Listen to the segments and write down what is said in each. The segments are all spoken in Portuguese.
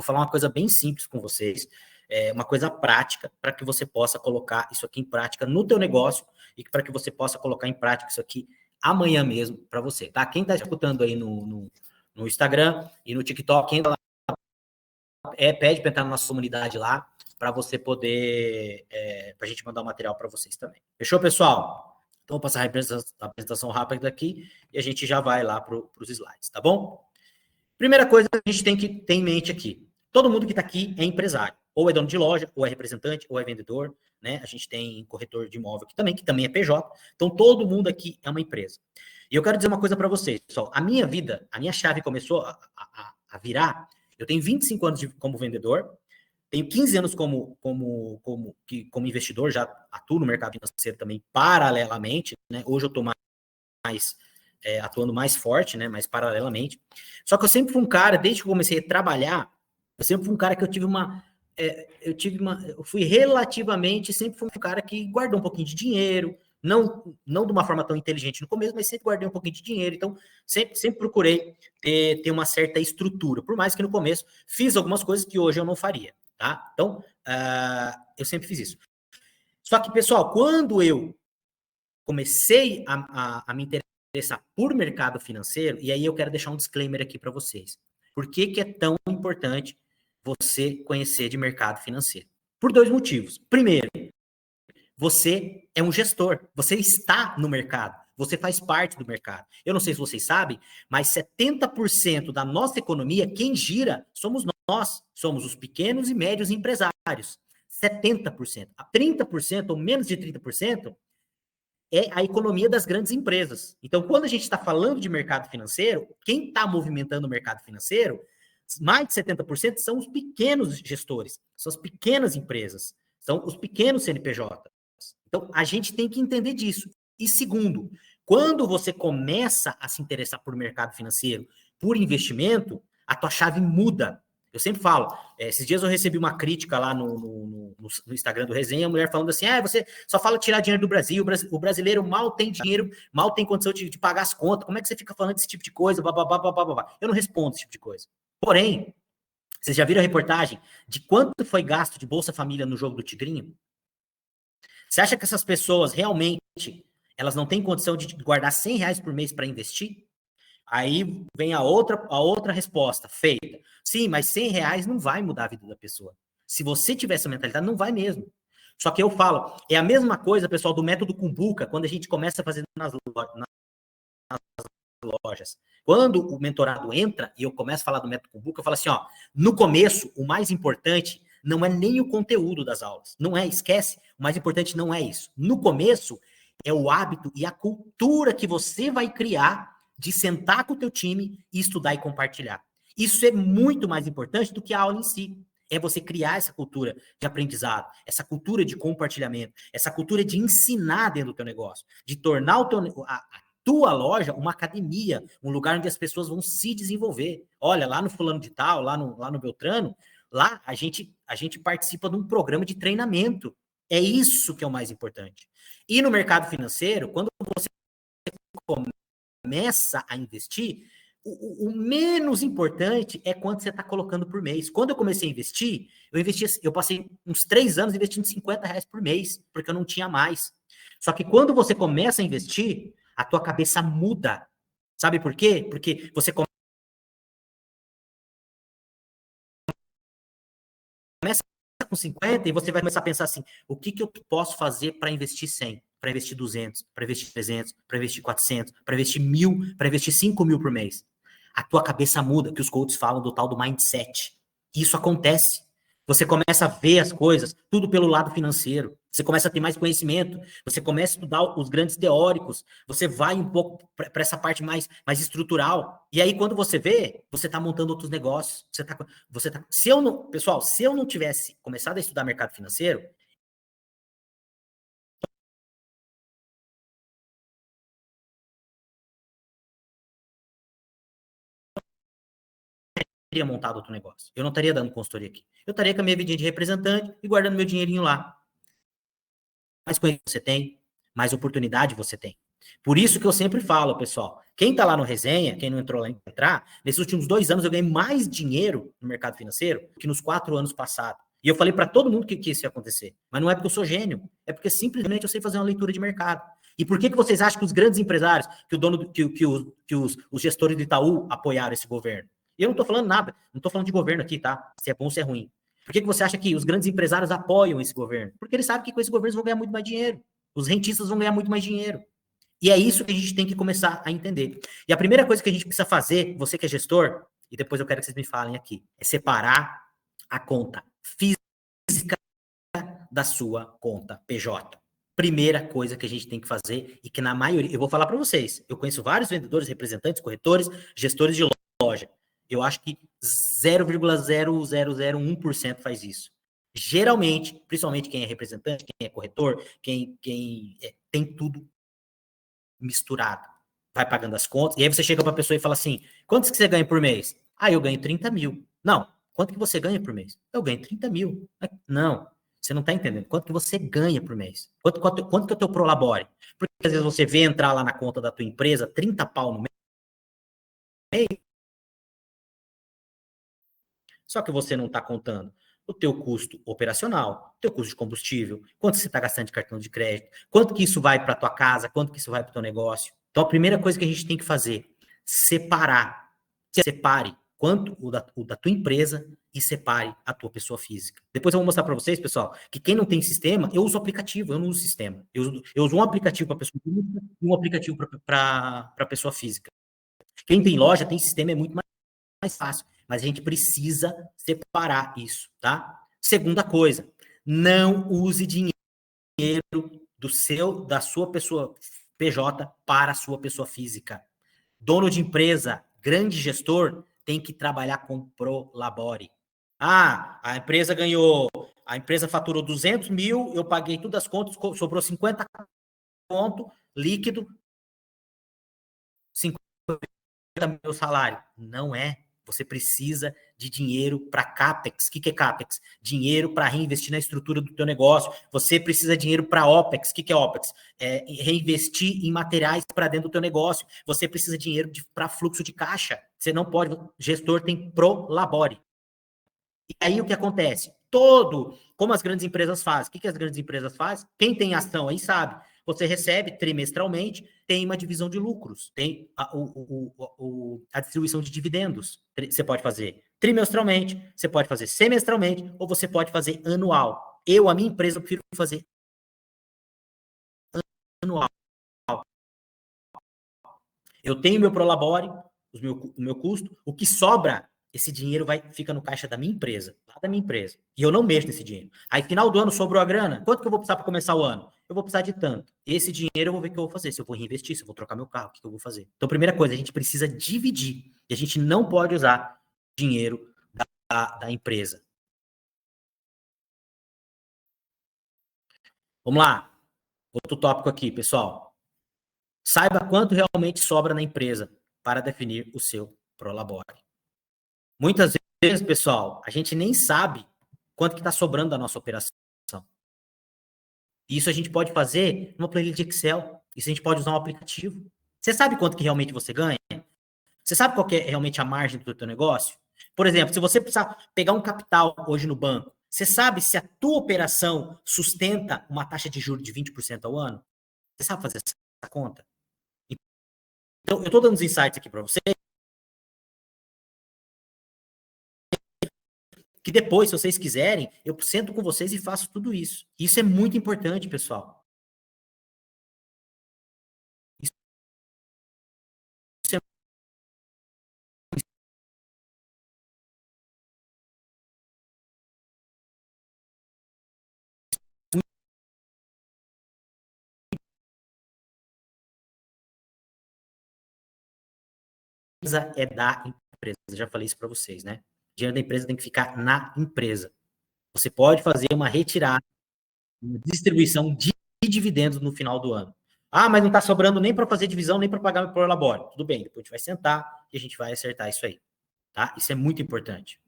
vou falar uma coisa bem simples com vocês, uma coisa prática, para que você possa colocar isso aqui em prática no teu negócio e para que você possa colocar em prática isso aqui amanhã mesmo para você, tá? Quem está escutando aí no Instagram e no TikTok, ainda lá, pede para entrar na nossa comunidade lá, para você poder, para a gente mandar o material para vocês também. Fechou, pessoal? Então, vou passar a apresentação rápida aqui e a gente já vai lá para os slides, tá bom? Primeira coisa que a gente tem que ter em mente aqui, todo mundo que está aqui é empresário, ou é dono de loja, ou é representante, ou é vendedor, né? A gente tem corretor de imóvel aqui também, que também é PJ, então todo mundo aqui é uma empresa. E eu quero dizer uma coisa para vocês, pessoal, a minha vida, a minha chave começou a virar, eu tenho 25 anos como vendedor, tenho 15 anos como investidor, já atuo no mercado financeiro também paralelamente, né? Hoje eu estou atuando mais forte, né? Mais paralelamente. Só que eu sempre fui um cara, desde que eu comecei a trabalhar, eu sempre fui um cara que eu fui relativamente, sempre fui um cara que guardou um pouquinho de dinheiro, não de uma forma tão inteligente no começo, mas sempre guardei um pouquinho de dinheiro, então sempre procurei ter uma certa estrutura, por mais que no começo fiz algumas coisas que hoje eu não faria, tá? Então, eu sempre fiz isso. Só que, pessoal, quando eu comecei a me interessar por mercado financeiro, e aí eu quero deixar um disclaimer aqui para vocês. Por que é tão importante você conhecer de mercado financeiro? Por dois motivos. Primeiro, você é um gestor, você está no mercado, você faz parte do mercado. Eu não sei se vocês sabem, mas 70% da nossa economia, quem gira, somos nós, somos os pequenos e médios empresários. 70%. A 30% ou menos de 30% é a economia das grandes empresas. Então, quando a gente está falando de mercado financeiro, quem está movimentando o mercado financeiro, mais de 70% são os pequenos gestores, são as pequenas empresas, são os pequenos CNPJ. Então, a gente tem que entender disso. E segundo, quando você começa a se interessar por mercado financeiro, por investimento, a tua chave muda. Eu sempre falo, esses dias eu recebi uma crítica lá no Instagram do Resenha, a mulher falando assim, você só fala tirar dinheiro do Brasil, o brasileiro mal tem dinheiro, mal tem condição de pagar as contas, como é que você fica falando desse tipo de coisa, Eu não respondo esse tipo de coisa. Porém, vocês já viram a reportagem de quanto foi gasto de Bolsa Família no jogo do Tigrinho? Você acha que essas pessoas realmente, elas não têm condição de guardar R$100 por mês para investir? Aí vem a outra resposta feita. Sim, mas R$100 não vai mudar a vida da pessoa. Se você tiver essa mentalidade, não vai mesmo. Só que eu falo, é a mesma coisa, pessoal, do método Kumbuka, quando a gente começa a fazer nas lojas. Quando o mentorado entra e eu começo a falar do método Kumbuka, eu falo assim, no começo, o mais importante não é nem o conteúdo das aulas. Não é, esquece, o mais importante não é isso. No começo, é o hábito e a cultura que você vai criar de sentar com o teu time e estudar e compartilhar. Isso é muito mais importante do que a aula em si. É você criar essa cultura de aprendizado, essa cultura de compartilhamento, essa cultura de ensinar dentro do teu negócio, de tornar a tua loja uma academia, um lugar onde as pessoas vão se desenvolver. Olha, lá no fulano de tal, lá no Beltrano, lá a gente participa de um programa de treinamento. É isso que é o mais importante. E no mercado financeiro, quando você começa a investir, o menos importante é quanto você está colocando por mês. Quando eu comecei a investir, eu passei uns 3 anos investindo R$50 por mês, porque eu não tinha mais. Só que quando você começa a investir, a tua cabeça muda. Sabe por quê? Porque você começa com 50 e você vai começar a pensar assim, o que eu posso fazer para investir 100, para investir 200, para investir 300, para investir 400, para investir 1.000, para investir 5.000 por mês. A tua cabeça muda, que os coaches falam do tal do mindset. Isso acontece. Você começa a ver as coisas, tudo pelo lado financeiro. Você começa a ter mais conhecimento, você começa a estudar os grandes teóricos, você vai um pouco para essa parte mais estrutural. E aí, quando você vê, você está montando outros negócios. Pessoal, se eu não tivesse começado a estudar mercado financeiro, teria montado outro negócio. Eu não estaria dando consultoria aqui. Eu estaria com a minha vidinha de representante e guardando meu dinheirinho lá. Mais conhecimento você tem, mais oportunidade você tem. Por isso que eu sempre falo, pessoal, quem está lá no Resenha, quem não entrou lá entrar, nesses últimos 2 anos eu ganhei mais dinheiro no mercado financeiro que nos 4 anos passados. E eu falei para todo mundo que isso ia acontecer. Mas não é porque eu sou gênio, é porque simplesmente eu sei fazer uma leitura de mercado. E por que vocês acham que os grandes empresários, que o dono, que os gestores do Itaú apoiaram esse governo? E eu não estou falando nada, não estou falando de governo aqui, tá? Se é bom ou se é ruim. Por que você acha que os grandes empresários apoiam esse governo? Porque eles sabem que com esse governo eles vão ganhar muito mais dinheiro. Os rentistas vão ganhar muito mais dinheiro. E é isso que a gente tem que começar a entender. E a primeira coisa que a gente precisa fazer, você que é gestor, e depois eu quero que vocês me falem aqui, é separar a conta física da sua conta PJ. Primeira coisa que a gente tem que fazer e que na maioria, eu vou falar para vocês, eu conheço vários vendedores, representantes, corretores, gestores de loja. Eu acho que 0,0001% faz isso. Geralmente, principalmente quem é representante, quem é corretor, quem tem tudo misturado. Vai pagando as contas, e aí você chega para a pessoa e fala assim, quantos que você ganha por mês? Ah, eu ganho 30 mil. Não, quanto que você ganha por mês? Eu ganho 30 mil. Não, você não está entendendo. Quanto que você ganha por mês? Quanto que é o teu prolabore? Porque às vezes você vê entrar lá na conta da tua empresa 30 pau no mês, só que você não está contando o teu custo operacional, o teu custo de combustível, quanto você está gastando de cartão de crédito, quanto que isso vai para tua casa, quanto que isso vai para o teu negócio. Então, a primeira coisa que a gente tem que fazer, separar. Separe quanto o da tua empresa e separe a tua pessoa física. Depois eu vou mostrar para vocês, pessoal, que quem não tem sistema, eu uso aplicativo, eu não uso sistema. Eu uso um aplicativo para pessoa física e um aplicativo para pessoa física. Quem tem loja, tem sistema, é muito mais fácil. Mas a gente precisa separar isso, tá? Segunda coisa, não use dinheiro da sua pessoa PJ para a sua pessoa física. Dono de empresa, grande gestor, tem que trabalhar com prolabore. Ah, a empresa faturou 200 mil, eu paguei todas as contas, sobrou 50 conto líquido, 50 mil salário. Não é. Você precisa de dinheiro para CAPEX. O que é CAPEX? Dinheiro para reinvestir na estrutura do teu negócio. Você precisa de dinheiro para OPEX. O que é OPEX? É reinvestir em materiais para dentro do teu negócio. Você precisa de dinheiro para fluxo de caixa. Você não pode... Gestor tem prolabore. E aí o que acontece? Como as grandes empresas fazem? O que as grandes empresas fazem? Quem tem ação aí sabe. Você recebe trimestralmente, tem uma divisão de lucros, tem a distribuição de dividendos. Você pode fazer trimestralmente, você pode fazer semestralmente, ou você pode fazer anual. A minha empresa, eu prefiro fazer anual. Eu tenho meu prolabore, o meu custo, o que sobra, esse dinheiro fica no caixa da minha empresa, lá da minha empresa. E eu não mexo nesse dinheiro. Aí, final do ano, sobrou a grana. Quanto que eu vou precisar para começar o ano? Eu vou precisar de tanto. Esse dinheiro eu vou ver o que eu vou fazer. Se eu vou reinvestir, se eu vou trocar meu carro, o que eu vou fazer? Então, primeira coisa, a gente precisa dividir. E a gente não pode usar dinheiro da empresa. Vamos lá. Outro tópico aqui, pessoal. Saiba quanto realmente sobra na empresa para definir o seu prolabore. Muitas vezes, pessoal, a gente nem sabe quanto que está sobrando da nossa operação. Isso a gente pode fazer numa planilha de Excel. Isso a gente pode usar um aplicativo. Você sabe quanto que realmente você ganha? Você sabe qual que é realmente a margem do teu negócio? Por exemplo, se você precisar pegar um capital hoje no banco, você sabe se a tua operação sustenta uma taxa de juros de 20% ao ano? Você sabe fazer essa conta? Então, eu estou dando os insights aqui para você, que depois, se vocês quiserem, eu sento com vocês e faço tudo isso. Isso é muito importante, pessoal. Isso é é da empresa. Eu já falei isso para vocês, né? O dinheiro da empresa tem que ficar na empresa. Você pode fazer uma retirada, uma distribuição de dividendos no final do ano. Ah, mas não está sobrando nem para fazer divisão, nem para pagar meu prolabore. Tudo bem, depois a gente vai sentar e a gente vai acertar isso aí. Tá? Isso é muito importante.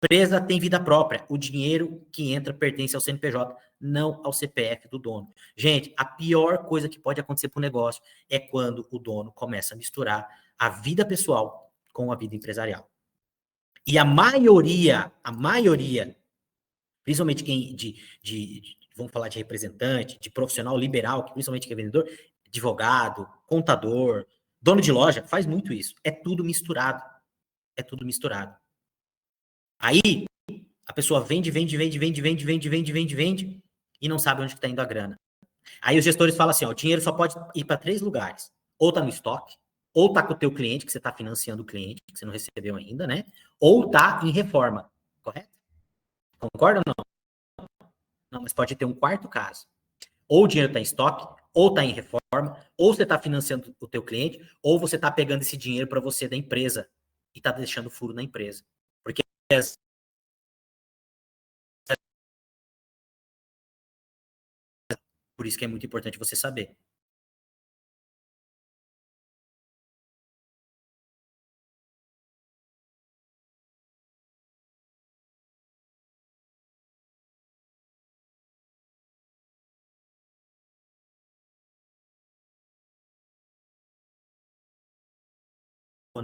Empresa tem vida própria. O dinheiro que entra pertence ao CNPJ, não ao CPF do dono. Gente, a pior coisa que pode acontecer para o negócio é quando o dono começa a misturar a vida pessoal com a vida empresarial. E a maioria, principalmente quem vamos falar de representante, de profissional liberal, que principalmente quem é vendedor, advogado, contador, dono de loja, faz muito isso. É tudo misturado. É tudo misturado. Aí, a pessoa vende e não sabe onde está indo a grana. Aí os gestores falam assim, ó, o dinheiro só pode ir para 3 lugares. Ou tá no estoque, ou tá com o teu cliente, que você está financiando o cliente, que você não recebeu ainda, né? Ou tá em reforma, correto? Concorda ou não? Não, mas pode ter um quarto caso. Ou o dinheiro está em estoque, ou está em reforma, ou você está financiando o teu cliente, ou você está pegando esse dinheiro para você da empresa e está deixando furo na empresa. Porque por isso que é muito importante você saber.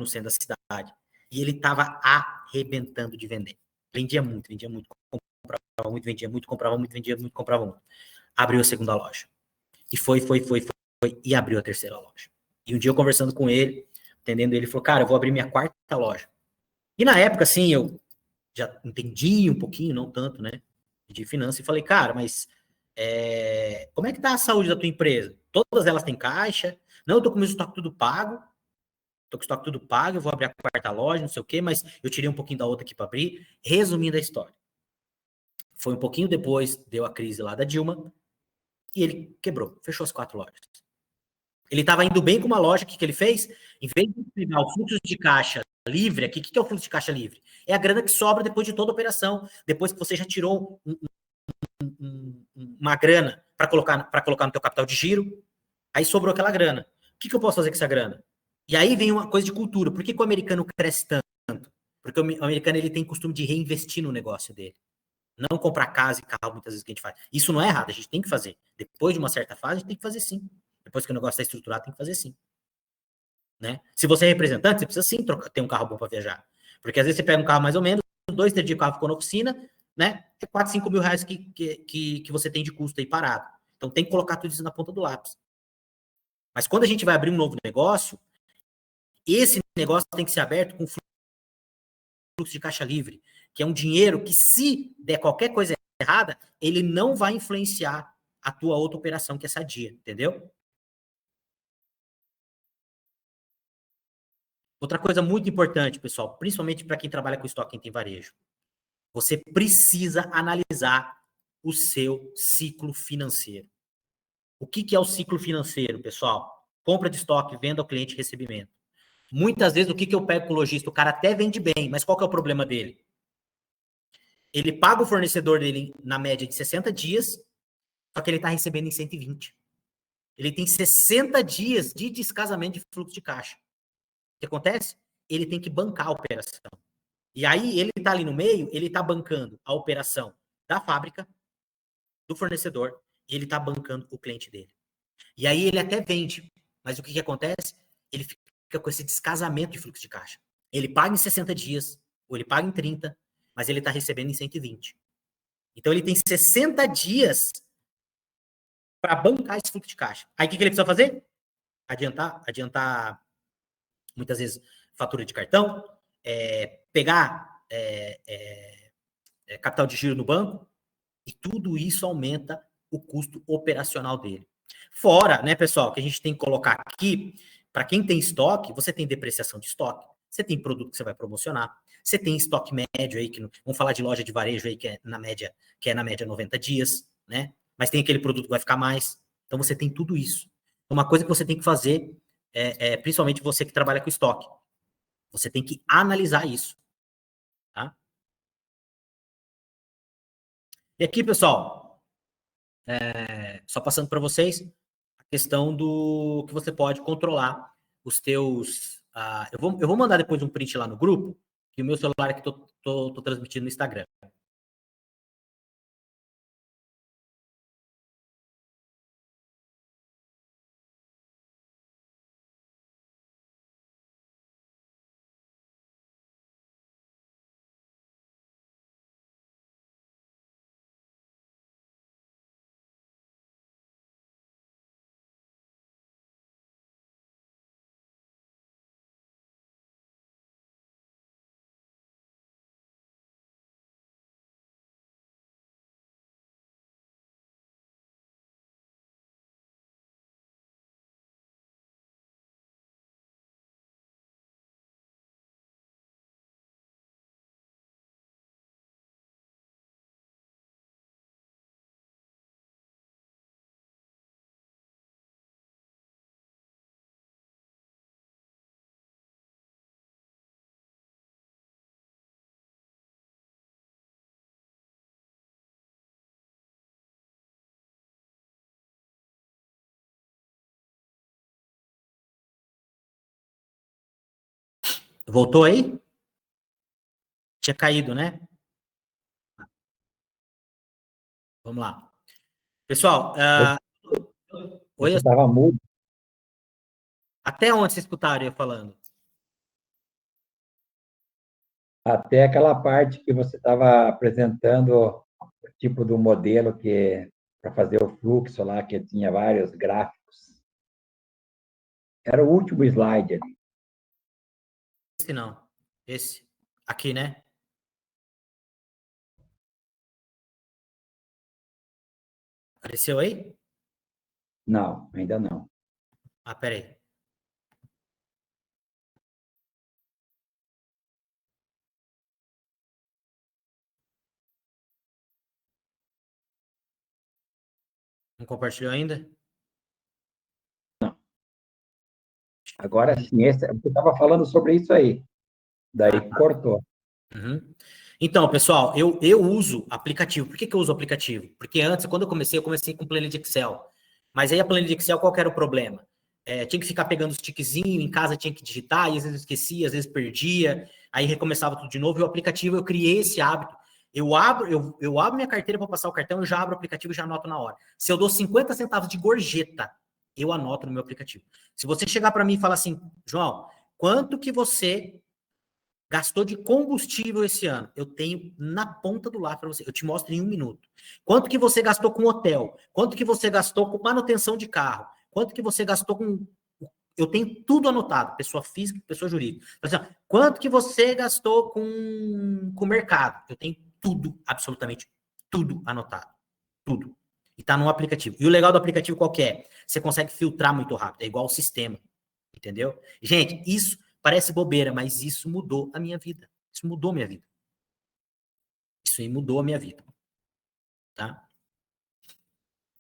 Sendo da cidade. E ele estava arrebentando de vender. Vendia muito, comprava muito, vendia muito, comprava muito, vendia muito, comprava muito. Abriu a segunda loja. E foi, e abriu a terceira loja. E um dia eu conversando com ele, entendendo ele, falou, cara, eu vou abrir minha quarta loja. E na época, assim, eu já entendi um pouquinho, não tanto, né, de finanças, e falei, cara, mas como é que tá a saúde da tua empresa? Todas elas têm caixa? Não, eu tô com o meu estoque tudo pago. Tô com o estoque tudo pago, eu vou abrir a quarta loja, não sei o quê, mas eu tirei um pouquinho da outra aqui para abrir. Resumindo a história. Foi um pouquinho depois, deu a crise lá da Dilma, e ele quebrou, fechou as 4 lojas. Ele estava indo bem com uma loja, o que ele fez? Em vez de pegar o fluxo de caixa livre, aqui, o que é o fluxo de caixa livre? É a grana que sobra depois de toda a operação, depois que você já tirou uma grana para colocar no teu capital de giro, aí sobrou aquela grana. O que eu posso fazer com essa grana? E aí vem uma coisa de cultura. Por que o americano cresce tanto? Porque o americano ele tem costume de reinvestir no negócio dele. Não comprar casa e carro muitas vezes que a gente faz. Isso não é errado, a gente tem que fazer. Depois de uma certa fase, a gente tem que fazer sim. Depois que o negócio está estruturado, tem que fazer sim. Né? Se você é representante, você precisa sim ter um carro bom para viajar. Porque às vezes você pega um carro mais ou menos, 2, 3 dias o carro ficou na oficina, né? É 4, 5 mil reais que você tem de custo aí parado. Então tem que colocar tudo isso na ponta do lápis. Mas quando a gente vai abrir um novo negócio, esse negócio tem que ser aberto com fluxo de caixa livre, que é um dinheiro que, se der qualquer coisa errada, ele não vai influenciar a tua outra operação, que é sadia, entendeu? Outra coisa muito importante, pessoal, principalmente para quem trabalha com estoque, quem tem varejo, você precisa analisar o seu ciclo financeiro. O que é o ciclo financeiro, pessoal? Compra de estoque, venda ao cliente, recebimento. Muitas vezes, o que eu pego com o lojista? O cara até vende bem, mas qual que é o problema dele? Ele paga o fornecedor dele na média de 60 dias, só que ele está recebendo em 120. Ele tem 60 dias de descasamento de fluxo de caixa. O que acontece? Ele tem que bancar a operação. E aí, ele está ali no meio, ele está bancando a operação da fábrica, do fornecedor, e ele está bancando o cliente dele. E aí, ele até vende, mas o que acontece? Ele fica com esse descasamento de fluxo de caixa. Ele paga em 60 dias, ou ele paga em 30, mas ele está recebendo em 120. Então, ele tem 60 dias para bancar esse fluxo de caixa. Aí, o que ele precisa fazer? Adiantar muitas vezes, fatura de cartão, pegar capital de giro no banco, e tudo isso aumenta o custo operacional dele. Fora, né, pessoal, que a gente tem que colocar aqui, para quem tem estoque, você tem depreciação de estoque, você tem produto que você vai promocionar, você tem estoque médio aí, vamos falar de loja de varejo aí, que é na média 90 dias, né? Mas tem aquele produto que vai ficar mais. Então você tem tudo isso. Uma coisa que você tem que fazer, principalmente você que trabalha com estoque, você tem que analisar isso. Tá? E aqui, pessoal, só passando para vocês, a questão do que você pode controlar os teus... eu vou mandar depois um print lá no grupo, que o meu celular aqui tô transmitindo no Instagram. Voltou aí? Tinha caído, né? Vamos lá. Pessoal, oi, Você estava mudo até onde vocês escutaram eu falando? até aquela parte que você estava apresentando o tipo do modelo que para fazer o fluxo lá, que tinha vários gráficos. Era o último slide ali. Esse não. Esse. Aqui, né? Apareceu aí? Não, ainda não. Ah, peraí. Não compartilhou ainda? Agora sim, você estava falando sobre isso aí. Ah, Daí cortou. uhum. Então, pessoal, eu uso aplicativo. Por que eu uso aplicativo? Porque antes, quando eu comecei com planilha de Excel. Mas aí a planilha de Excel, qual que era o problema? Tinha que ficar pegando os tiquezinhos, em casa tinha que digitar, e às vezes eu esquecia, às vezes perdia, aí recomeçava tudo de novo. E o aplicativo, eu criei esse hábito. Eu abro minha carteira para passar o cartão, eu já abro o aplicativo e já anoto na hora. Se eu dou 50 centavos de gorjeta, eu anoto no meu aplicativo. Se você chegar para mim e falar assim, João, quanto que você gastou de combustível esse ano? Eu tenho na ponta do lápis para você. Eu te mostro em 1 minuto. Quanto que você gastou com hotel? Quanto que você gastou com manutenção de carro? Quanto que você gastou com... Eu tenho tudo anotado, pessoa física, pessoa jurídica. Assim, quanto que você gastou com o mercado? Eu tenho tudo, absolutamente tudo anotado. Tudo. E tá no aplicativo. E o legal do aplicativo qual que é? Você consegue filtrar muito rápido. É igual o sistema. Entendeu? Gente, isso parece bobeira, mas isso mudou a minha vida. Isso mudou a minha vida. Isso aí mudou a minha vida. Tá?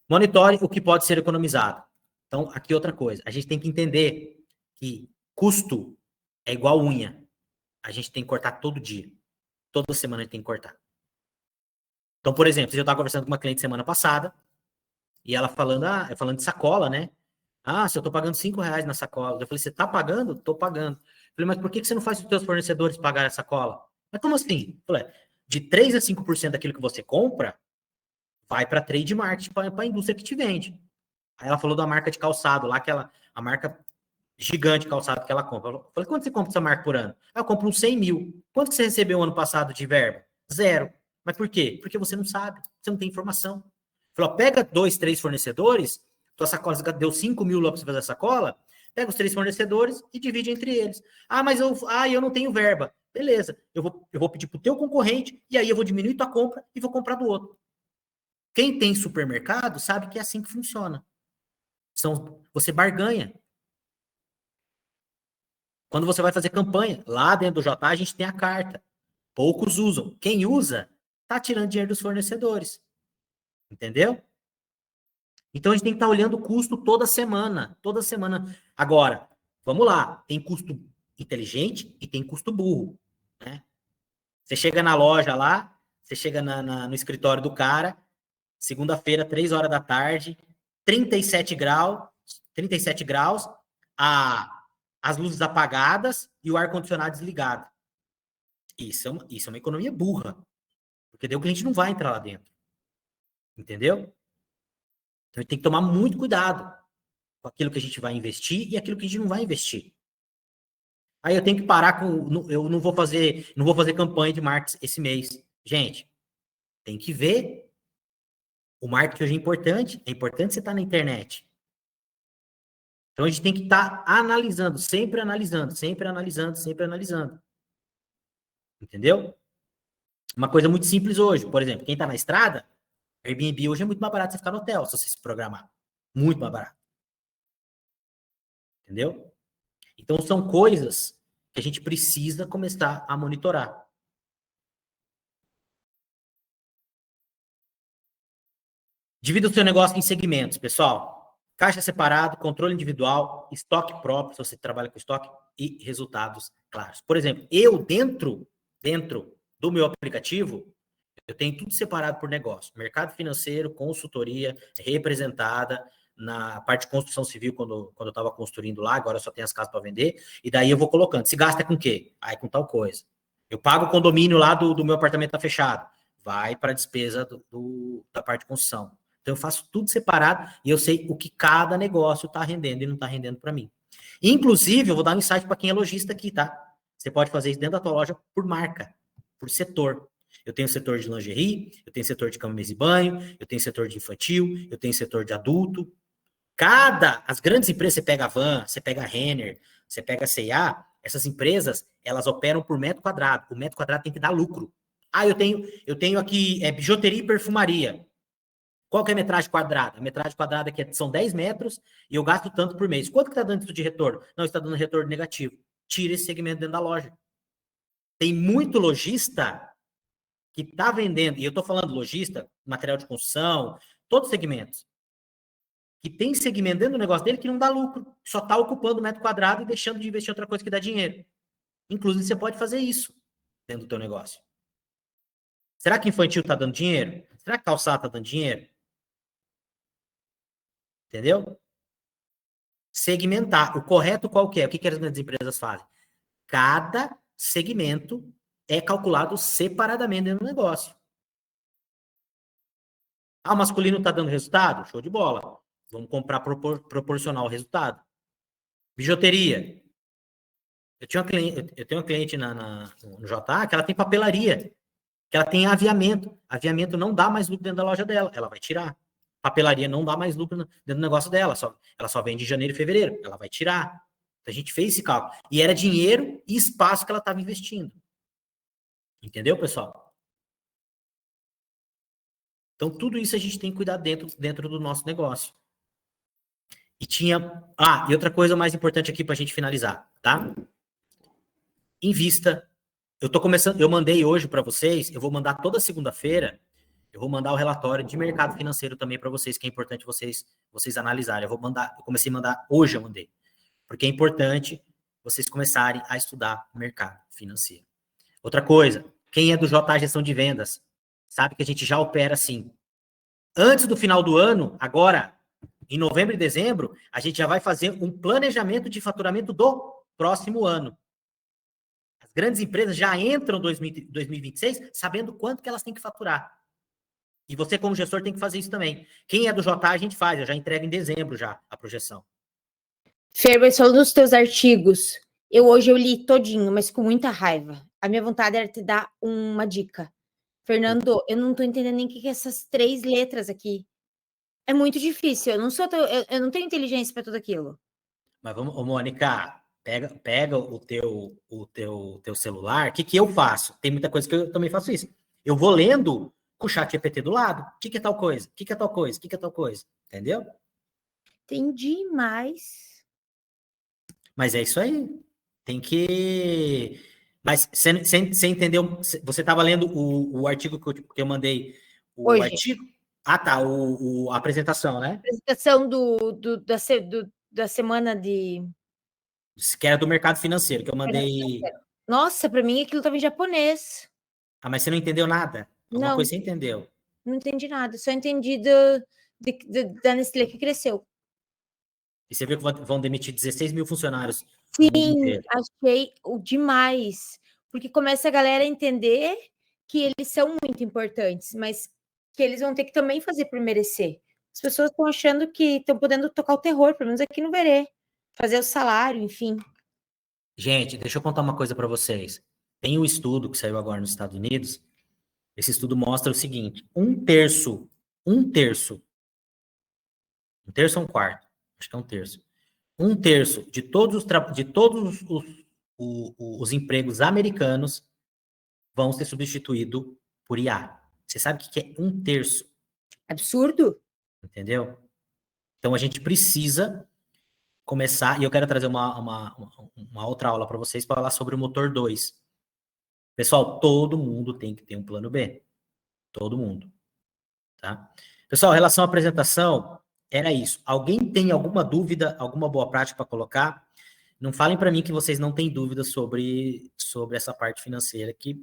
Monitore o que pode ser economizado. Então, aqui outra coisa. A gente tem que entender que custo é igual unha. A gente tem que cortar todo dia. Toda semana a gente tem que cortar. Então, por exemplo, eu estava conversando com uma cliente semana passada e ela falando de sacola, né? Ah, se eu tô pagando R$ 5 na sacola. Eu falei, você tá pagando? Tô pagando. Eu falei, mas por que você não faz os seus fornecedores pagar a sacola? Mas como assim? Eu falei, de 3 a 5% daquilo que você compra, vai para trade marketing, para a indústria que te vende. Aí ela falou da marca de calçado lá, a marca gigante de calçado que ela compra. Eu falei, quanto você compra essa marca por ano? Ah, eu compro uns 100 mil. Quanto você recebeu ano passado de verba? Zero. Mas por quê? Porque você não sabe, você não tem informação. Falou, pega 2, 3 fornecedores, tua sacola deu 5 mil lá para você fazer a sacola, pega os 3 fornecedores e divide entre eles. Ah, mas eu não tenho verba. Beleza, eu vou pedir para o teu concorrente e aí eu vou diminuir tua compra e vou comprar do outro. Quem tem supermercado sabe que é assim que funciona. Você barganha. Quando você vai fazer campanha, lá dentro do JA, a gente tem a carta. Poucos usam. Quem usa, tá tirando dinheiro dos fornecedores. Entendeu? Então a gente tem que estar olhando o custo toda semana. Toda semana. Agora, vamos lá. Tem custo inteligente e tem custo burro. Né? Você chega na loja lá, você chega no escritório do cara, segunda-feira, 3 horas da tarde, 37 graus, 37 graus, as luzes apagadas e o ar-condicionado desligado. Isso é uma economia burra. Porque daí o cliente não vai entrar lá dentro. Entendeu? Então, a gente tem que tomar muito cuidado com aquilo que a gente vai investir e aquilo que a gente não vai investir. Aí eu tenho que parar com... Eu não vou fazer campanha de marketing esse mês. Gente, tem que ver. O marketing hoje é importante. É importante você estar na internet. Então, a gente tem que estar analisando, sempre analisando, sempre analisando, sempre analisando. Entendeu? Uma coisa muito simples hoje. Por exemplo, quem está na estrada, Airbnb hoje é muito mais barato você ficar no hotel, se você se programar. Muito mais barato. Entendeu? Então, são coisas que a gente precisa começar a monitorar. Divida o seu negócio em segmentos, pessoal. Caixa separado, controle individual, estoque próprio, se você trabalha com estoque, e resultados claros. Por exemplo, eu dentro do meu aplicativo, eu tenho tudo separado por negócio. Mercado financeiro, consultoria, representada na parte de construção civil, quando eu estava construindo lá, agora só tem as casas para vender, e daí eu vou colocando. Se gasta com o quê? Aí com tal coisa. Eu pago o condomínio lá do meu apartamento tá fechado. Vai para a despesa da parte de construção. Então eu faço tudo separado e eu sei o que cada negócio está rendendo e não está rendendo para mim. Inclusive, eu vou dar um insight para quem é lojista aqui, tá? Você pode fazer isso dentro da tua loja por marca, por setor. Eu tenho setor de lingerie, eu tenho setor de cama, mesa e banho, eu tenho setor de infantil, eu tenho setor de adulto. As grandes empresas, você pega a Van, você pega a Renner, você pega a C&A, essas empresas, elas operam por metro quadrado. O metro quadrado tem que dar lucro. Ah, eu tenho aqui bijuteria e perfumaria. Qual que é a metragem quadrada? A metragem quadrada aqui são 10 metros e eu gasto tanto por mês. Quanto que está dando isso de retorno? Não, está dando retorno negativo. Tira esse segmento dentro da loja. Tem muito lojista que está vendendo, e eu estou falando lojista, material de construção, todos os segmentos, que tem segmento dentro do negócio dele que não dá lucro, só está ocupando o metro quadrado e deixando de investir em outra coisa que dá dinheiro. Inclusive, você pode fazer isso dentro do teu negócio. Será que infantil está dando dinheiro? Será que calçado está dando dinheiro? Entendeu? Segmentar. O correto qual que é? O que as grandes empresas fazem? Cada segmento é calculado separadamente dentro do negócio. Ah, o masculino está dando resultado? Show de bola. Vamos comprar proporcional ao resultado. Bijuteria. Eu tenho uma cliente no JA que ela tem papelaria, que ela tem aviamento. Aviamento não dá mais lucro dentro da loja dela, ela vai tirar. Papelaria não dá mais lucro dentro do negócio dela, ela só vende em janeiro e fevereiro, ela vai tirar. Então, a gente fez esse cálculo. E era dinheiro e espaço que ela estava investindo. Entendeu, pessoal? Então, tudo isso a gente tem que cuidar dentro do nosso negócio. E outra coisa mais importante aqui para a gente finalizar, tá? Invista. Eu mandei hoje para vocês, eu vou mandar toda segunda-feira, eu vou mandar o relatório de mercado financeiro também para vocês, que é importante vocês analisarem. Eu comecei a mandar, hoje eu mandei, porque é importante vocês começarem a estudar o mercado financeiro. Outra coisa, quem é do JA Gestão de Vendas, sabe que a gente já opera assim. Antes do final do ano, agora, em novembro e dezembro, a gente já vai fazer um planejamento de faturamento do próximo ano. As grandes empresas já entram em 2026 sabendo quanto que elas têm que faturar. E você, como gestor, tem que fazer isso também. Quem é do JA, a gente faz. Eu já entrego em dezembro já a projeção. Fer, mas falando dos teus artigos, hoje eu li todinho, mas com muita raiva. A minha vontade era te dar uma dica. Fernando, eu não tô entendendo nem o que é essas 3 letras aqui. É muito difícil. Eu não tenho inteligência para tudo aquilo. Mas vamos, Mônica, pega o teu celular. O que eu faço? Tem muita coisa que eu também faço isso. Eu vou lendo com o chat GPT do lado. O que é tal coisa? O que é tal coisa? O que é tal coisa? Entendeu? Entendi mais. Mas é isso aí. Tem que... Mas você entendeu? Você estava lendo o artigo que eu mandei? O Hoje. artigo? Ah, tá. A apresentação, né? Apresentação da semana de... Que era do mercado financeiro, que eu mandei... Nossa, para mim aquilo estava em japonês. Ah, mas você não entendeu nada? Alguma Não. coisa você entendeu? Não entendi nada. Só entendi da Nestlé que cresceu. E você viu que vão demitir 16 mil funcionários. Sim, achei demais. porque começa a galera a entender que eles são muito importantes, mas que eles vão ter que também fazer por merecer. As pessoas estão achando que estão podendo tocar o terror, pelo menos aqui no Verê, fazer o salário, enfim. Gente, deixa eu contar uma coisa para vocês. Tem um estudo que saiu agora nos Estados Unidos. Esse estudo mostra o seguinte: um terço ou um quarto, acho que é um terço. Um terço de todos os empregos americanos vão ser substituídos por IA. Você sabe o que é um terço? Absurdo. Entendeu? Então a gente precisa começar, e eu quero trazer uma outra aula para vocês para falar sobre o motor 2. Pessoal, todo mundo tem que ter um plano B. Todo mundo. Tá? Pessoal, em relação à apresentação, era isso. Alguém tem alguma dúvida, alguma boa prática para colocar? Não falem para mim que vocês não têm dúvidas sobre essa parte financeira, que